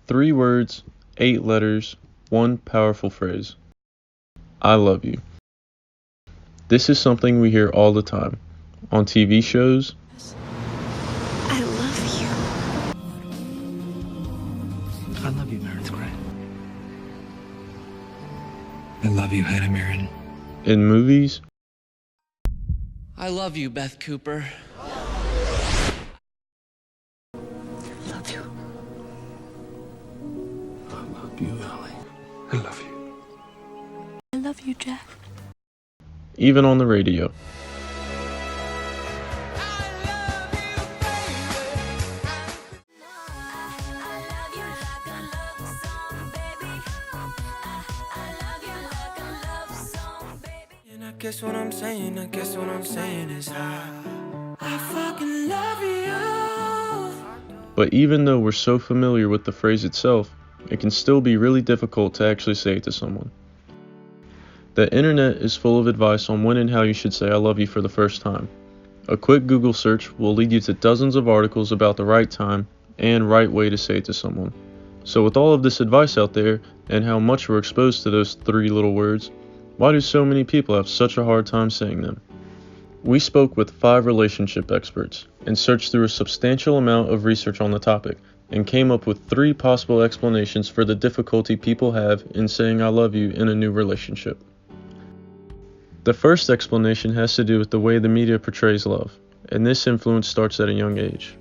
3 words, 8 letters, one powerful phrase. I love you. This is something we hear all the time. On TV shows, I love you. I love you, Meredith Grey. I love you, Hannah Marin. in movies, I love you, Beth Cooper. Love you. I love you, Ellie. I love you. I love you, Jack. even on the radio. I guess what I'm saying is I fucking love you. But even though we're so familiar with the phrase itself, it can still be really difficult to actually say it to someone. The internet is full of advice on when and how you should say I love you for the first time. A quick Google search will lead you to dozens of articles about the right time and right way to say it to someone. So with all of this advice out there and how much we're exposed to those 3 little words, why do so many people have such a hard time saying them? We spoke with 5 relationship experts and searched through a substantial amount of research on the topic and came up with 3 possible explanations for the difficulty people have in saying I love you in a new relationship. The first explanation has to do with the way the media portrays love, and this influence starts at a young age.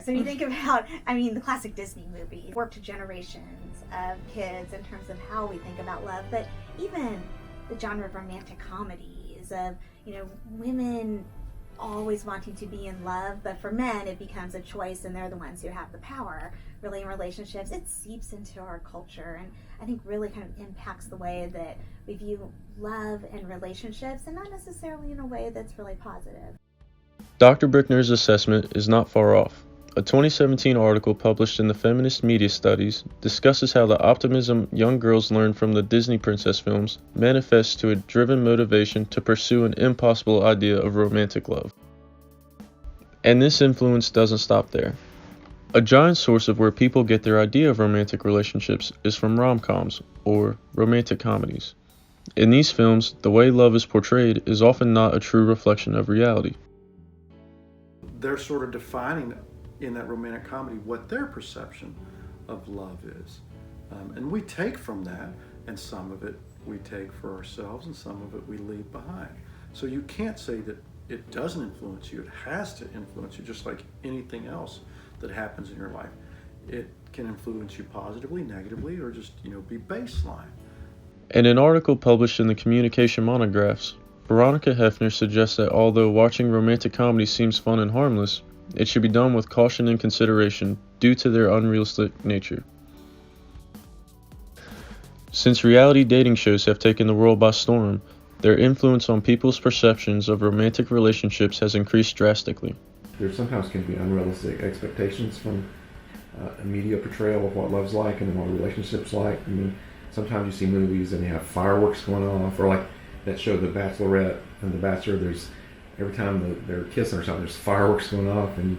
So you think about, the classic Disney movies warped generations of kids in terms of how we think about love, but even the genre of romantic comedies of, women always wanting to be in love, but for men it becomes a choice and they're the ones who have the power really in relationships. It seeps into our culture and I think really kind of impacts the way that we view love and relationships, and not necessarily in a way that's really positive. Dr. Brickner's assessment is not far off. A 2017 article published in the Feminist Media Studies discusses how the optimism young girls learn from the Disney princess films manifests to a driven motivation to pursue an impossible idea of romantic love. And this influence doesn't stop there. A giant source of where people get their idea of romantic relationships is from rom-coms, or romantic comedies. In these films, the way love is portrayed is often not a true reflection of reality. They're sort of defining in that romantic comedy what their perception of love is. And we take from that, and some of it we take for ourselves and some of it we leave behind. So you can't say that it doesn't influence you. It has to influence you just like anything else that happens in your life. It can influence you positively, negatively, or just, be baseline. In an article published in the Communication Monographs, Veronica Hefner suggests that although watching romantic comedy seems fun and harmless, it should be done with caution and consideration due to their unrealistic nature. Since reality dating shows have taken the world by storm, their influence on people's perceptions of romantic relationships has increased drastically. There sometimes can be unrealistic expectations from a media portrayal of what love's like and then what a relationship's like. Sometimes you see movies and they have fireworks going off, or like that show The Bachelorette and The Bachelor, there's every time they're kissing or something, there's fireworks going off, and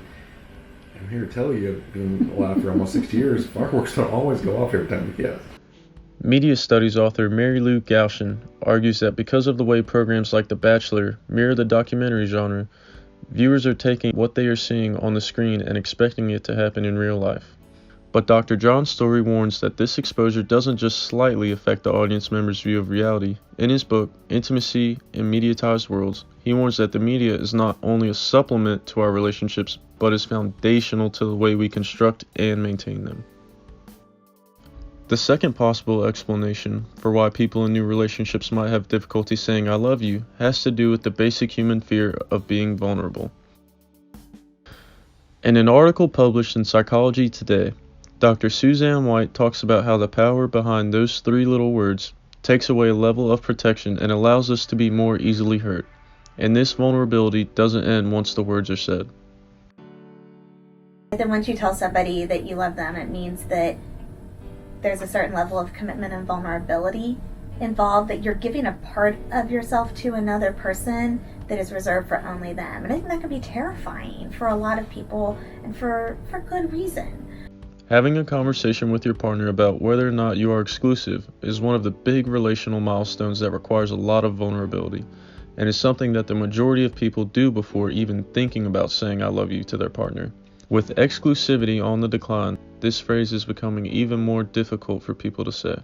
I'm here to tell you, being alive for almost 60 years, fireworks don't always go off every time you kiss. Media studies author Mary Lou Gaushin argues that because of the way programs like The Bachelor mirror the documentary genre, viewers are taking what they are seeing on the screen and expecting it to happen in real life. But Dr. John Story warns that this exposure doesn't just slightly affect the audience member's view of reality. In his book, Intimacy in Mediatized Worlds, he warns that the media is not only a supplement to our relationships, but is foundational to the way we construct and maintain them. The second possible explanation for why people in new relationships might have difficulty saying I love you has to do with the basic human fear of being vulnerable. In an article published in Psychology Today, Dr. Suzanne White talks about how the power behind those 3 little words takes away a level of protection and allows us to be more easily hurt. And this vulnerability doesn't end once the words are said. Then once you tell somebody that you love them, it means that there's a certain level of commitment and vulnerability involved, that you're giving a part of yourself to another person that is reserved for only them. And I think that can be terrifying for a lot of people, and for good reason. Having a conversation with your partner about whether or not you are exclusive is one of the big relational milestones that requires a lot of vulnerability, and is something that the majority of people do before even thinking about saying I love you to their partner. With exclusivity on the decline, this phrase is becoming even more difficult for people to say.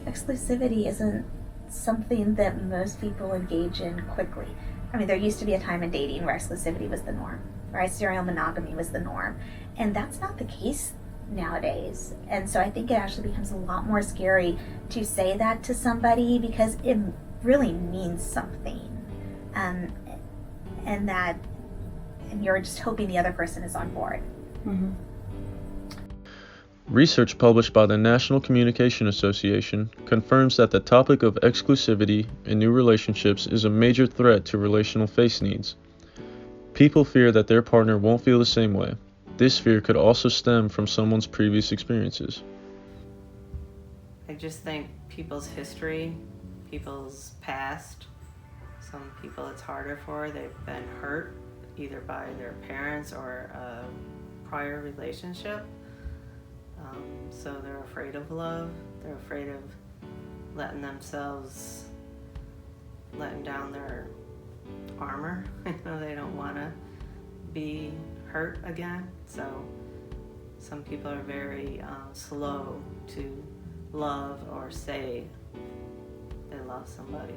Exclusivity isn't something that most people engage in quickly. I mean, there used to be a time in dating where exclusivity was the norm, right? Serial monogamy was the norm. And that's not the case nowadays. And so I think it actually becomes a lot more scary to say that to somebody because it really means something. And you're just hoping the other person is on board. Mm-hmm. Research published by the National Communication Association confirms that the topic of exclusivity in new relationships is a major threat to relational face needs. People fear that their partner won't feel the same way. This fear could also stem from someone's previous experiences. I just think people's history, people's past, some people it's harder for. They've been hurt either by their parents or a prior relationship. So they're afraid of love. They're afraid of letting down their armor. They don't want to be hurt again. So some people are very slow to love or say they love somebody.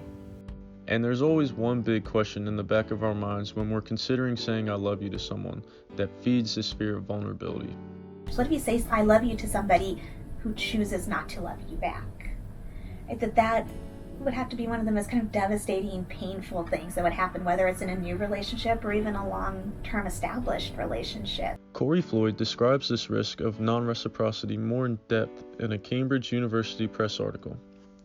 And there's always one big question in the back of our minds when we're considering saying I love you to someone that feeds this fear of vulnerability. What if you say I love you to somebody who chooses not to love you back? That would have to be one of the most kind of devastating, painful things that would happen, whether it's in a new relationship or even a long-term established relationship. Corey Floyd describes this risk of non-reciprocity more in depth in a Cambridge University Press article.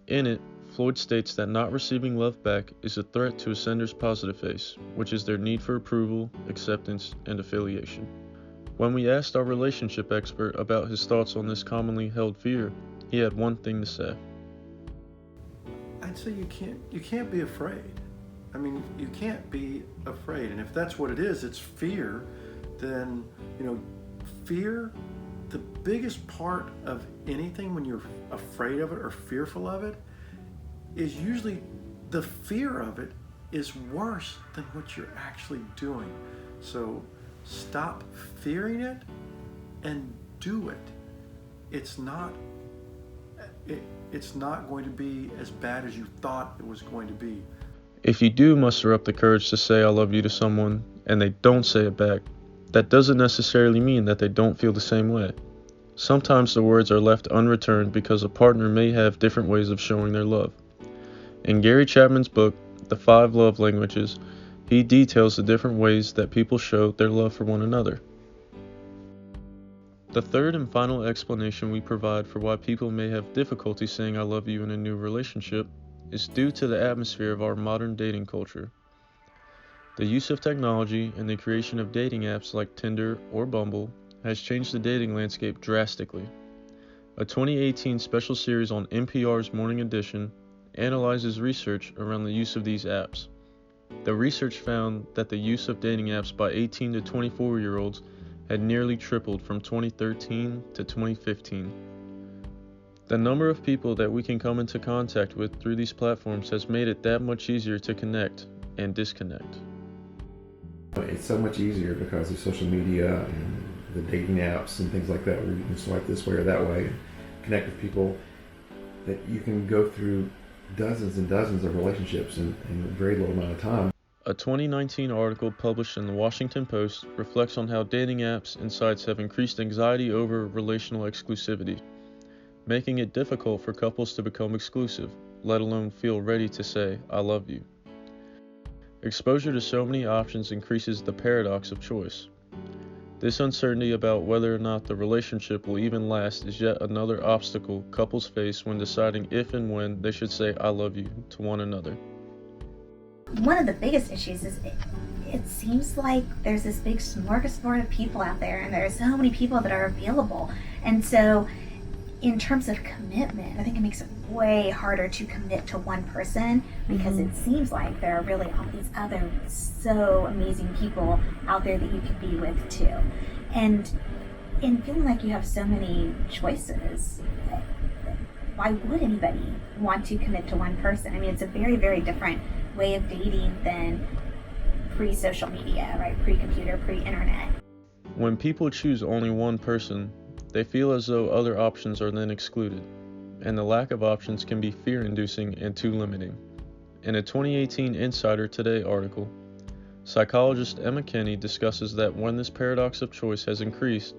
In it, Floyd states that not receiving love back is a threat to a sender's positive face, which is their need for approval, acceptance, and affiliation. When we asked our relationship expert about his thoughts on this commonly held fear, he had one thing to say. I'd say you can't be afraid. I mean, you can't be afraid. And if that's what it is, it's fear, then, fear, the biggest part of anything when you're afraid of it or fearful of it is usually the fear of it is worse than what you're actually doing. So stop fearing it and do it. It's not going to be as bad as you thought it was going to be. If you do muster up the courage to say I love you to someone and they don't say it back, that doesn't necessarily mean that they don't feel the same way. Sometimes the words are left unreturned because a partner may have different ways of showing their love. In Gary Chapman's book, The 5 Love Languages, he details the different ways that people show their love for one another. The third and final explanation we provide for why people may have difficulty saying I love you in a new relationship is due to the atmosphere of our modern dating culture. The use of technology and the creation of dating apps like Tinder or Bumble has changed the dating landscape drastically. A 2018 special series on NPR's Morning Edition analyzes research around the use of these apps. The research found that the use of dating apps by 18 to 24-year-olds had nearly tripled from 2013 to 2015. The number of people that we can come into contact with through these platforms has made it that much easier to connect and disconnect. It's so much easier because of social media and the dating apps and things like that, where you can swipe this way or that way and connect with people, that you can go through dozens and dozens of relationships in a very little amount of time. A 2019 article published in the Washington Post reflects on how dating apps and sites have increased anxiety over relational exclusivity, making it difficult for couples to become exclusive, let alone feel ready to say, I love you. Exposure to so many options increases the paradox of choice. This uncertainty about whether or not the relationship will even last is yet another obstacle couples face when deciding if and when they should say I love you to one another. One of the biggest issues is it seems like there's this big smorgasbord of people out there, and there are so many people that are available. And so in terms of commitment, I think it makes it way harder to commit to one person because it seems like there are really all these other so amazing people out there that you could be with too. And And feeling like you have so many choices, why would anybody want to commit to one person? I mean, it's a very, very different way of dating than pre-social media, right? Pre-computer, pre-internet. When people choose only one person, they feel as though other options are then excluded, and the lack of options can be fear-inducing and too limiting. In a 2018 Insider Today article, psychologist Emma Kinney discusses that when this paradox of choice has increased,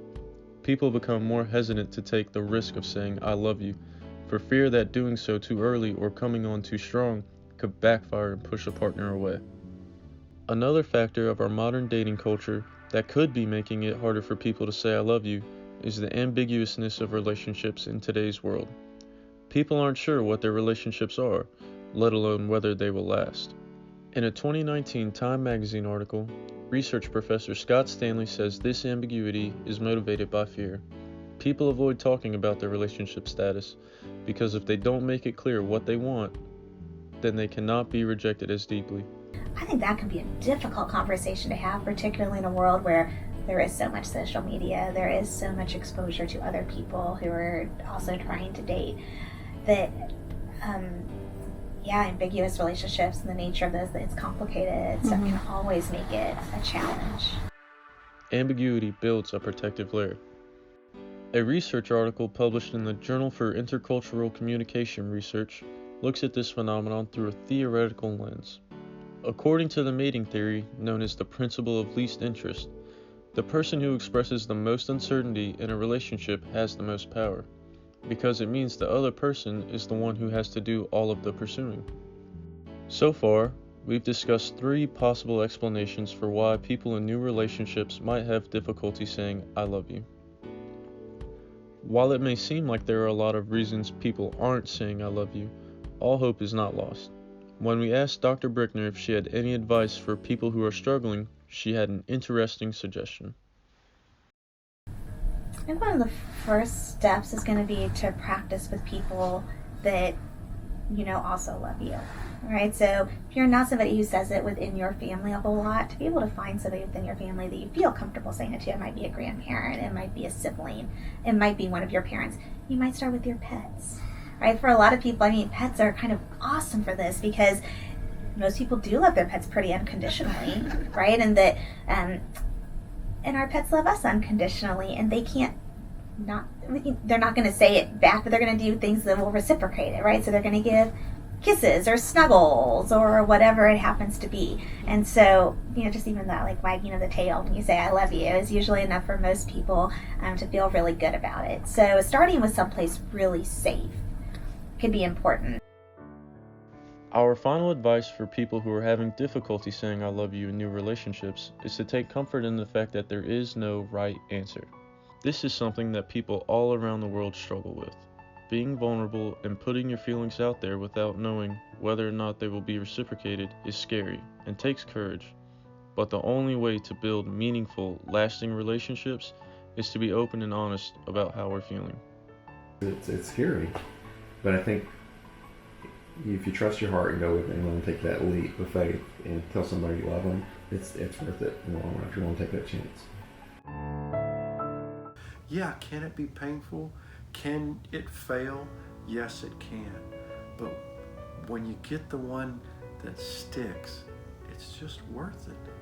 people become more hesitant to take the risk of saying "I love you" for fear that doing so too early or coming on too strong could backfire and push a partner away. Another factor of our modern dating culture that could be making it harder for people to say "I love you" is the ambiguousness of relationships in today's world. People aren't sure what their relationships are, let alone whether they will last. In a 2019 Time magazine article, research professor Scott Stanley says this ambiguity is motivated by fear. People avoid talking about their relationship status because if they don't make it clear what they want, then they cannot be rejected as deeply. I think that can be a difficult conversation to have, particularly in a world where there is so much social media, there is so much exposure to other people who are also trying to date, that ambiguous relationships and the nature of those, that it's complicated, stuff can always make it a challenge. Ambiguity builds a protective layer. A research article published in the Journal for Intercultural Communication Research looks at this phenomenon through a theoretical lens. According to the mating theory known as the principle of least interest, the person who expresses the most uncertainty in a relationship has the most power, because it means the other person is the one who has to do all of the pursuing. So far, we've discussed 3 possible explanations for why people in new relationships might have difficulty saying "I love you." While it may seem like there are a lot of reasons people aren't saying "I love you," all hope is not lost. When we asked Dr. Brickner if she had any advice for people who are struggling, she had an interesting suggestion. I think one of the first steps is going to be to practice with people that also love you, right? So if you're not somebody who says it within your family a whole lot, to be able to find somebody within your family that you feel comfortable saying it to. It might be a grandparent, it might be a sibling, it might be one of your parents. You might start with your pets, right? For a lot of people, pets are kind of awesome for this because most people do love their pets pretty unconditionally, right? And that, and our pets love us unconditionally, and they can't they're not going to say it back, but they're going to do things that will reciprocate it, right? So they're going to give kisses or snuggles or whatever it happens to be. And so, just even that like wagging of the tail when you say "I love you" is usually enough for most people to feel really good about it. So starting with someplace really safe can be important. Our final advice for people who are having difficulty saying "I love you" in new relationships is to take comfort in the fact that there is no right answer. This is something that people all around the world struggle with. Being vulnerable and putting your feelings out there without knowing whether or not they will be reciprocated is scary and takes courage. But the only way to build meaningful, lasting relationships is to be open and honest about how we're feeling. It's scary, but I think if you trust your heart and go with it and want to take that leap of faith and tell somebody you love them, it's worth it in the long run if you want to take that chance. Yeah, can it be painful? Can it fail? Yes, it can. But when you get the one that sticks, it's just worth it.